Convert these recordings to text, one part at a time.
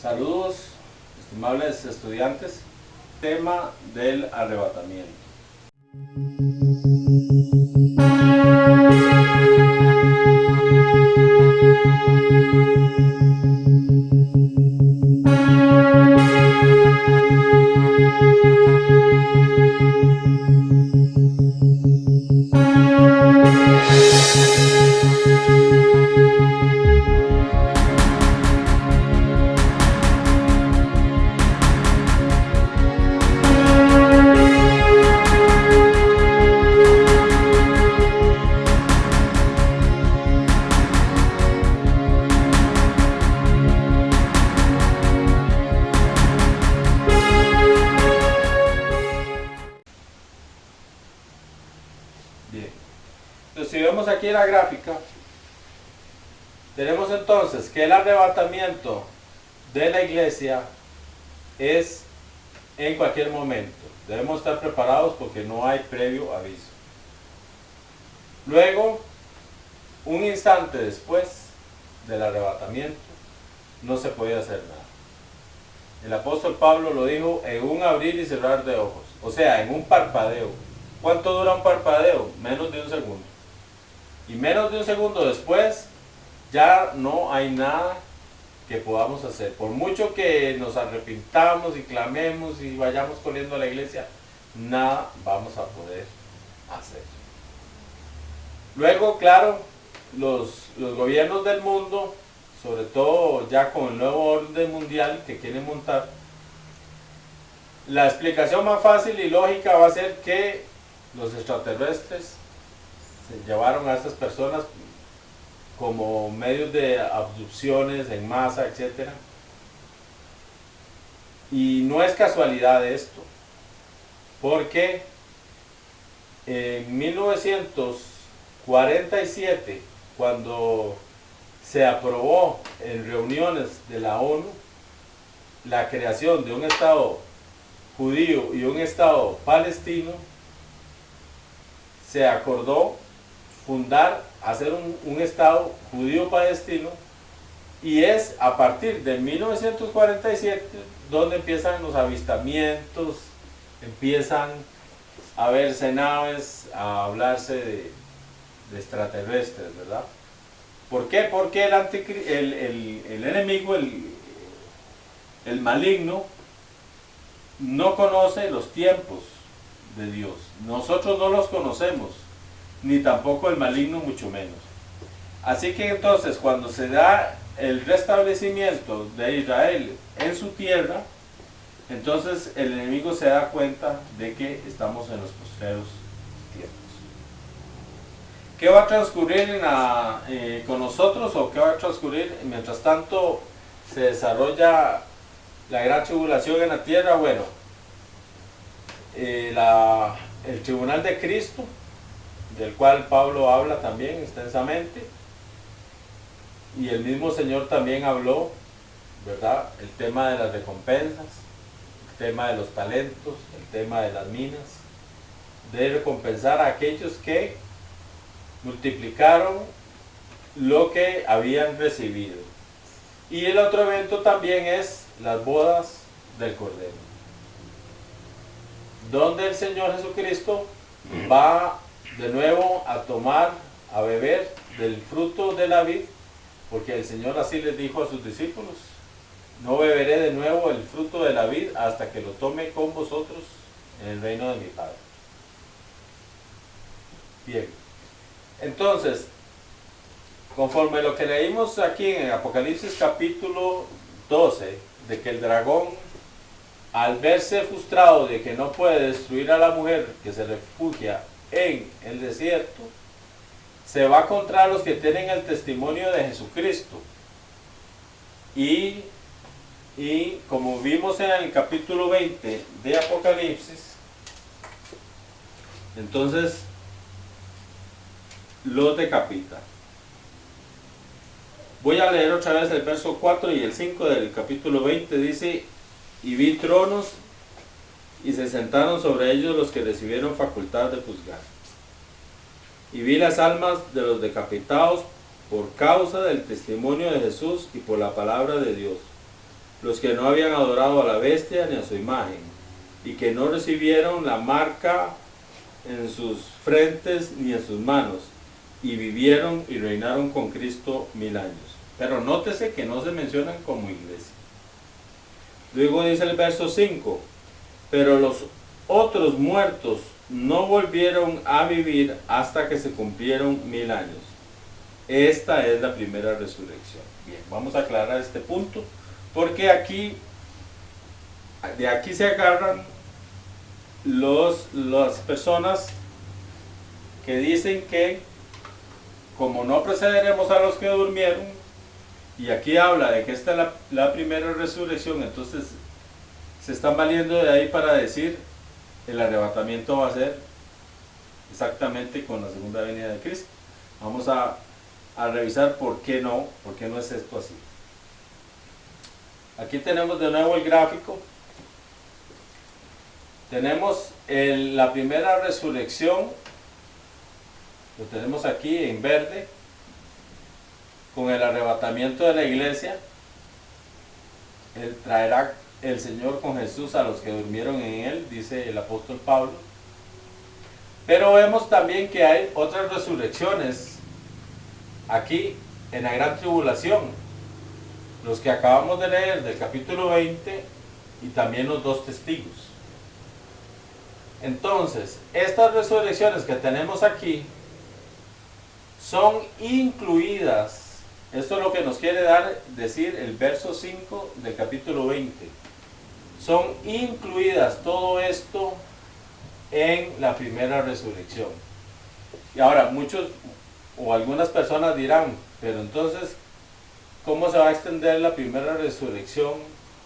Saludos, estimables estudiantes. Tema del arrebatamiento. Bien, entonces si vemos aquí la gráfica, tenemos entonces que el arrebatamiento de la iglesia es en cualquier momento. Debemos estar preparados porque no hay previo aviso. Luego, un instante después del arrebatamiento, no se puede hacer nada. El apóstol Pablo lo dijo en un abrir y cerrar de ojos, o sea, en un parpadeo. ¿Cuánto dura un parpadeo? Menos de un segundo. Y menos de un segundo después, ya no hay nada que podamos hacer. Por mucho que nos arrepintamos y clamemos y vayamos corriendo a la iglesia, nada vamos a poder hacer. Luego, claro, los gobiernos del mundo, sobre todo ya con el nuevo orden mundial que quieren montar, la explicación más fácil y lógica va a ser que los extraterrestres se llevaron a estas personas como medios de abducciones en masa, etc. Y no es casualidad esto, porque en 1947, cuando se aprobó en reuniones de la ONU la creación de un Estado judío y un Estado palestino, se acordó hacer un Estado judío-palestino, y es a partir de 1947 donde empiezan los avistamientos, empiezan a verse naves, a hablarse de extraterrestres, ¿verdad? ¿Por qué? Porque el enemigo, el maligno, no conoce los tiempos de Dios. Nosotros no los conocemos, ni tampoco el maligno, mucho menos. Así que entonces, cuando se da el restablecimiento de Israel en su tierra, entonces el enemigo se da cuenta de que estamos en los postreros tiempos. ¿Qué va a transcurrir con nosotros, o qué va a transcurrir mientras tanto se desarrolla la gran tribulación en la tierra? Bueno, el tribunal de Cristo, del cual Pablo habla también extensamente, y el mismo Señor también habló, ¿verdad? El tema de las recompensas, el tema de los talentos, el tema de las minas, de recompensar a aquellos que multiplicaron lo que habían recibido. Y el otro evento también es las bodas del Cordero, donde el Señor Jesucristo va de nuevo a tomar, a beber del fruto de la vid, porque el Señor así les dijo a sus discípulos: no beberé de nuevo el fruto de la vid hasta que lo tome con vosotros en el reino de mi Padre. Bien, entonces, conforme lo que leímos aquí en Apocalipsis capítulo 12, de que el dragón, al verse frustrado de que no puede destruir a la mujer que se refugia en el desierto, se va contra los que tienen el testimonio de Jesucristo. Y como vimos en el capítulo 20 de Apocalipsis, entonces los decapita. Voy a leer otra vez el verso 4 y el 5 del capítulo 20. Dice: y vi tronos, y se sentaron sobre ellos los que recibieron facultad de juzgar. Y vi las almas de los decapitados por causa del testimonio de Jesús y por la palabra de Dios. los que no habían adorado a la bestia ni a su imagen, y que no recibieron la marca en sus frentes ni en sus manos, y vivieron y reinaron con Cristo 1000 años. Pero nótese que no se mencionan como iglesia. Luego dice el verso 5, pero los otros muertos no volvieron a vivir hasta que se cumplieron 1000 años. Esta es la primera resurrección. Bien, vamos a aclarar este punto, porque de aquí se agarran las personas que dicen que como no precederemos a los que durmieron, y aquí habla de que esta es la primera resurrección, entonces se están valiendo de ahí para decir el arrebatamiento va a ser exactamente con la segunda venida de Cristo. Vamos a revisar por qué no es esto así. Aquí tenemos de nuevo el gráfico. Tenemos la primera resurrección, lo tenemos aquí en verde, con el arrebatamiento de la iglesia. Traerá el Señor con Jesús a los que durmieron en él, dice el apóstol Pablo. Pero vemos también que hay otras resurrecciones aquí en la gran tribulación, los que acabamos de leer del capítulo 20 y también los dos testigos. Entonces, estas resurrecciones que tenemos aquí son incluidas, esto es lo que nos quiere decir el verso 5 del capítulo 20, son incluidas todo esto en la primera resurrección. Y ahora muchos o algunas personas dirán, pero entonces, ¿cómo se va a extender la primera resurrección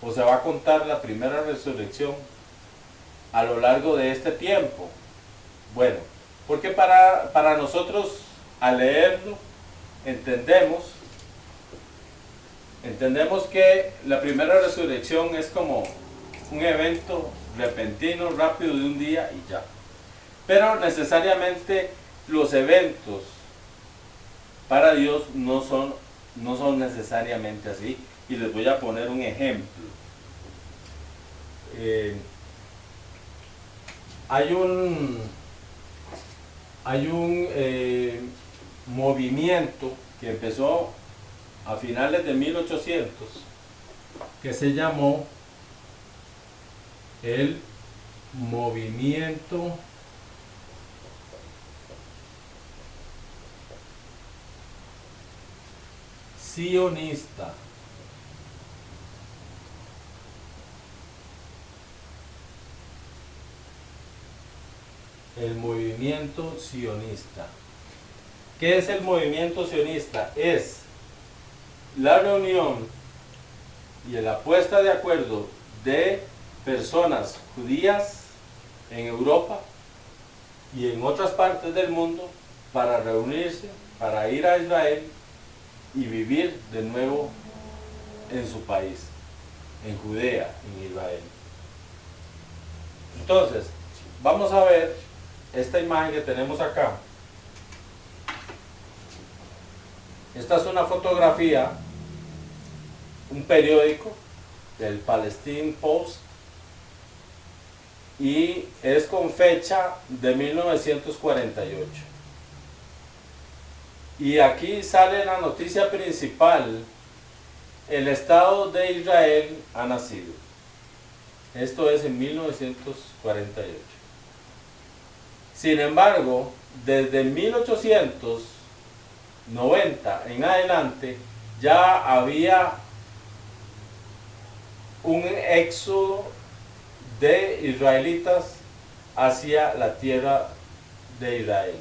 o se va a contar la primera resurrección a lo largo de este tiempo? Bueno, porque para nosotros al leerlo entendemos que la primera resurrección es como un evento repentino, rápido de un día y ya. Pero necesariamente los eventos para Dios no son necesariamente así. Y les voy a poner un ejemplo. Hay un movimiento que empezó a finales de 1800 que se llamó el movimiento sionista. El movimiento sionista. ¿Qué es el movimiento sionista? Es la reunión y la puesta de acuerdo de personas judías en Europa y en otras partes del mundo para reunirse, para ir a Israel y vivir de nuevo en su país, en Judea, en Israel. Entonces, vamos a ver esta imagen que tenemos acá. Esta es una fotografía, un periódico del Palestine Post, y es con fecha de 1948. Y aquí sale la noticia principal: el Estado de Israel ha nacido. Esto es en 1948. Sin embargo, desde 1890 en adelante ya había un éxodo de israelitas hacia la tierra de Israel.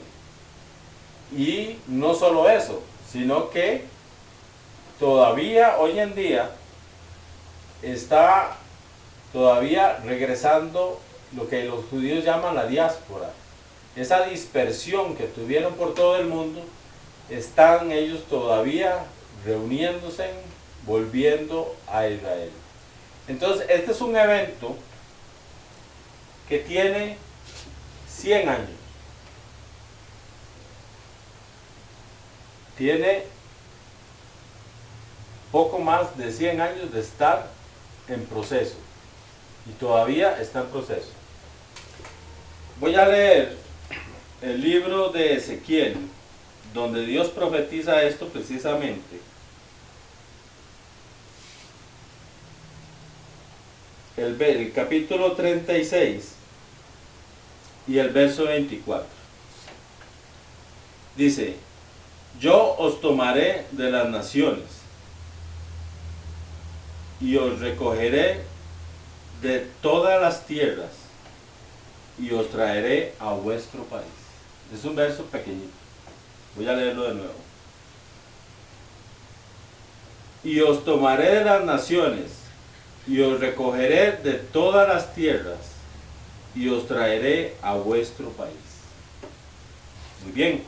Y no solo eso, sino que todavía hoy en día está todavía regresando lo que los judíos llaman la diáspora. Esa dispersión que tuvieron por todo el mundo, están ellos todavía reuniéndose, volviendo a Israel. Entonces, este es un evento que tiene 100 años. Tiene poco más de 100 años de estar en proceso y todavía está en proceso. Voy a leer el libro de Ezequiel, donde Dios profetiza esto precisamente. El capítulo 36 y el verso 24. Dice: yo os tomaré de las naciones y os recogeré de todas las tierras y os traeré a vuestro país. Es un verso pequeñito. Voy a leerlo de nuevo. Y os tomaré de las naciones y os recogeré de todas las tierras y os traeré a vuestro país. Muy bien.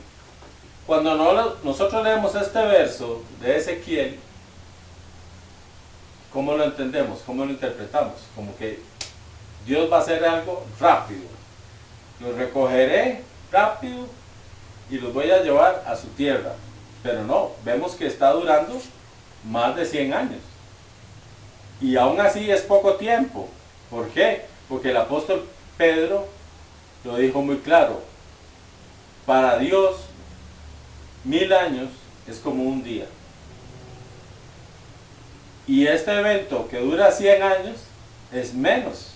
Cuando nosotros leemos este verso de Ezequiel, ¿cómo lo entendemos? ¿Cómo lo interpretamos? Como que Dios va a hacer algo rápido. Los recogeré rápido y los voy a llevar a su tierra. Pero no, vemos que está durando más de 100 años. Y aún así es poco tiempo. ¿Por qué? Porque el apóstol Pedro lo dijo muy claro. Para Dios, 1000 años es como un día. Y este evento que dura 100 años es menos,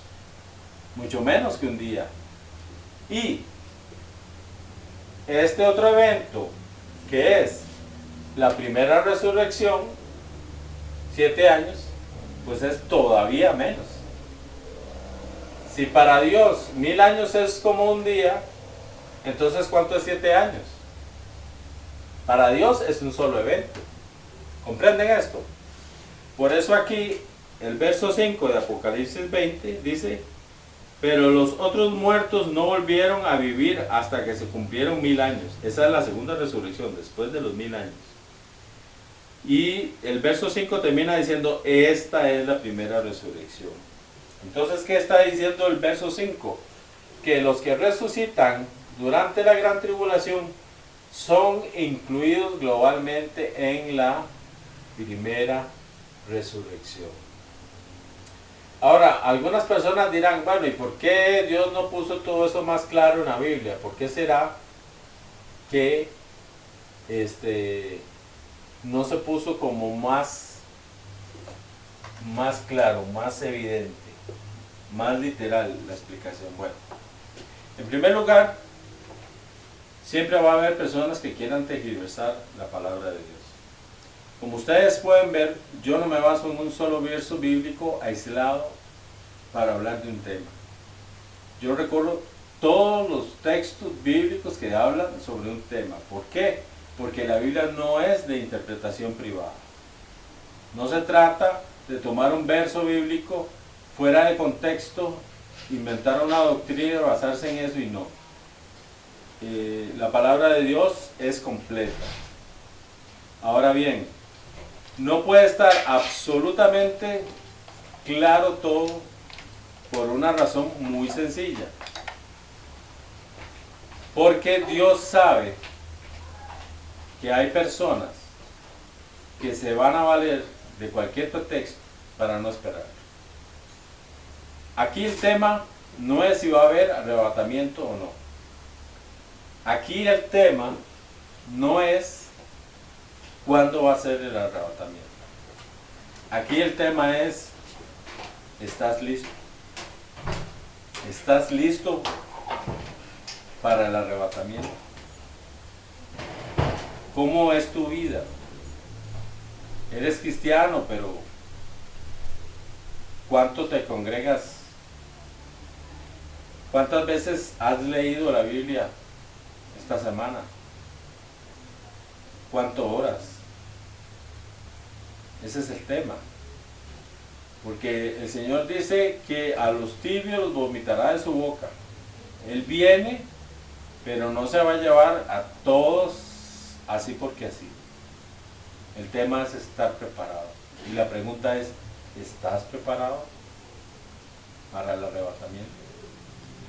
mucho menos que un día. Y este otro evento, que es la primera resurrección, 7 años, pues es todavía menos. Si para Dios 1000 años es como un día, entonces ¿cuánto es 7 años? Para Dios es un solo evento. ¿Comprenden esto? Por eso aquí el verso 5 de Apocalipsis 20 dice: pero los otros muertos no volvieron a vivir hasta que se cumplieron 1000 años. Esa es la segunda resurrección, después de los 1000 años. Y el verso 5 termina diciendo: esta es la primera resurrección. Entonces, ¿qué está diciendo el verso 5? Que los que resucitan durante la gran tribulación son incluidos globalmente en la primera resurrección. Ahora, algunas personas dirán: bueno, ¿y por qué Dios no puso todo eso más claro en la Biblia? ¿Por qué será que no se puso como más claro, más evidente, más literal la explicación? Bueno, en primer lugar, siempre va a haber personas que quieran tergiversar la palabra de Dios. Como ustedes pueden ver, yo no me baso en un solo verso bíblico aislado para hablar de un tema. Yo recorro todos los textos bíblicos que hablan sobre un tema. ¿Por qué? Porque la Biblia no es de interpretación privada. No se trata de tomar un verso bíblico fuera de contexto, inventar una doctrina y basarse en eso, y no. La palabra de Dios es completa. Ahora bien, no puede estar absolutamente claro todo por una razón muy sencilla. Porque Dios sabe que hay personas que se van a valer de cualquier pretexto para no esperar. Aquí el tema no es si va a haber arrebatamiento o no. Aquí el tema no es cuándo va a ser el arrebatamiento. Aquí el tema es: ¿estás listo? ¿Estás listo para el arrebatamiento? ¿Cómo es tu vida? Eres cristiano, pero ¿cuánto te congregas? ¿Cuántas veces has leído la Biblia esta semana? ¿Cuánto oras? Ese es el tema. Porque el Señor dice que a los tibios los vomitará de su boca. Él viene, pero no se va a llevar a todos así porque así. El tema es estar preparado. Y la pregunta es: ¿estás preparado para el arrebatamiento?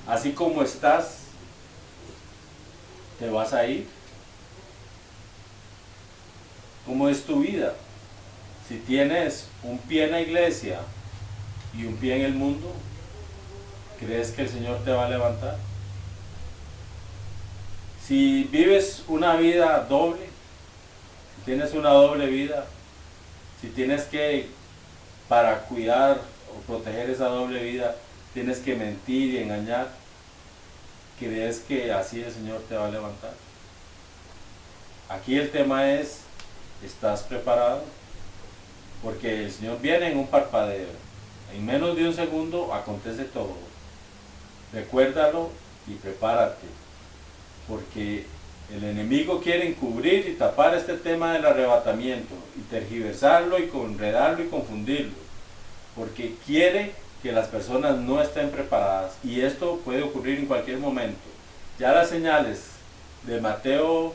Así como estás, ¿te vas a ir? ¿Cómo es tu vida? Si tienes un pie en la iglesia y un pie en el mundo, ¿crees que el Señor te va a levantar? Si vives una vida doble, si tienes una doble vida, si tienes que, para cuidar o proteger esa doble vida, tienes que mentir y engañar, ¿crees que así el Señor te va a levantar? Aquí el tema es, ¿estás preparado? Porque el Señor viene en un parpadeo. En menos de un segundo acontece todo. Recuérdalo y prepárate. Porque el enemigo quiere encubrir y tapar este tema del arrebatamiento y tergiversarlo y enredarlo y confundirlo. Porque quiere que las personas no estén preparadas. Y esto puede ocurrir en cualquier momento. Ya las señales de Mateo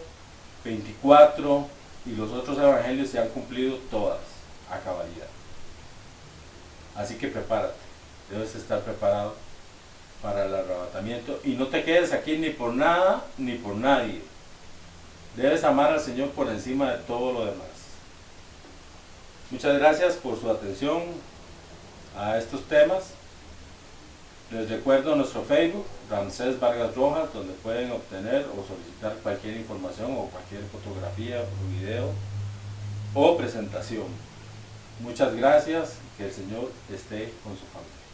24 y los otros evangelios se han cumplido todas a cabalidad. Así que prepárate, debes estar preparado para el arrebatamiento y no te quedes aquí ni por nada ni por nadie. Debes amar al Señor por encima de todo lo demás. Muchas gracias por su atención a estos temas. Les recuerdo nuestro Facebook, Ramsés Vargas Rojas, donde pueden obtener o solicitar cualquier información o cualquier fotografía o video o presentación. Muchas gracias, que el Señor esté con su familia.